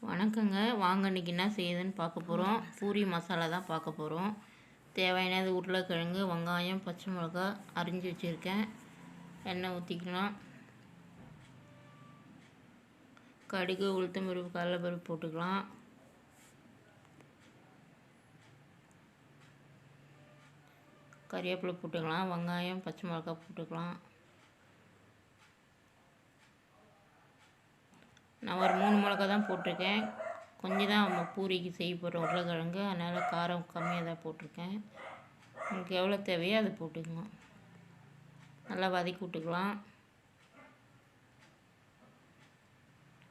வணக்கங்க. வாங்க இன்றைக்கி என்ன செய்யுதுன்னு பார்க்க போகிறோம். பூரி மசாலா தான் பார்க்க போகிறோம். தேவையானது உருளைக்கிழங்கு, வெங்காயம், பச்சை மிளகா அரிஞ்சு வச்சுருக்கேன். எண்ணெய் ஊற்றிக்கலாம். கடுகு, உளுத்தம்பருப்பு, கடலைப்பருப்பு போட்டுக்கலாம். கறிவேப்பிலை போட்டுக்கலாம். வெங்காயம், பச்சை மிளகா போட்டுக்கலாம். நான் ஒரு 3 மிளகா தான் போட்டிருக்கேன். கொஞ்சம் தான் நம்ம பூரிக்கு செய்ய போகிறோம் உருளைக்கிழங்கு, அதனால் காரம் கம்மியாக தான் போட்டிருக்கேன். உங்களுக்கு எவ்வளோ தேவையோ அதை போட்டுக்கலாம். நல்லா வதக்கி விட்டுக்கலாம்.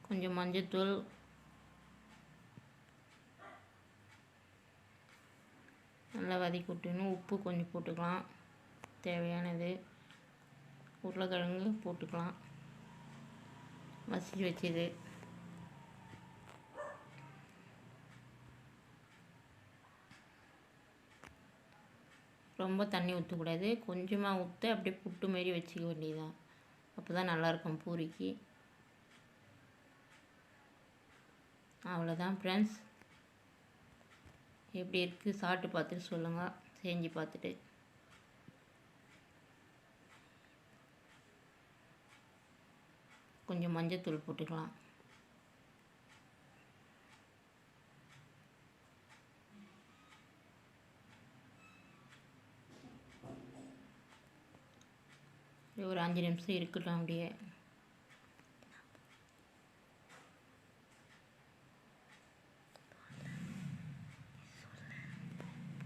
கொஞ்சம் மஞ்சத்தூள், நல்லா வதக்கி விட்டுக்கணும். உப்பு கொஞ்சம் போட்டுக்கலாம் தேவையானது. உருளைக்கிழங்கு போட்டுக்கலாம், மசிச்சு வச்சது. ரொம்ப தண்ணி ஊற்றக்கூடாது, கொஞ்சமாக ஊற்ற அப்படியே புட்டு மாரி வச்சுக்க வேண்டியதுதான். அப்போ தான் நல்லாயிருக்கும் பூரிக்கு. அவ்வளோதான் ஃப்ரெண்ட்ஸ். எப்படி இருக்குது சாப்பிட்டு பார்த்துட்டு சொல்லுங்கள், செஞ்சு பார்த்துட்டு. கொஞ்சம் மஞ்சத்தூள் போட்டுக்கலாம். ஒரு 5 நிமிஷம் இருக்கட்டும். அப்படியே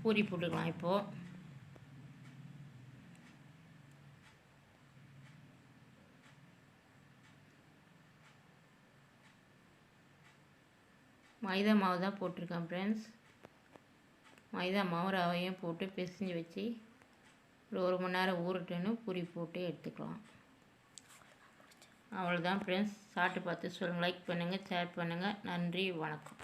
பூரி போட்டுக்கலாம். இப்போது மைதா மாவு தான் போட்டிருக்கேன் ஃப்ரெண்ட்ஸ். மைதா மாவு ரவையும் போட்டு பிசைஞ்சு வச்சு ஒரு மணி நேரம் ஊறட்டுன்னு பூரி போட்டு எடுத்துக்கலாம். அவ்வளோதான் ஃப்ரெண்ட்ஸ். சாப்பிட்டு பார்த்து சொல்லுங்கள். லைக் பண்ணுங்கள், ஷேர் பண்ணுங்கள். நன்றி, வணக்கம்.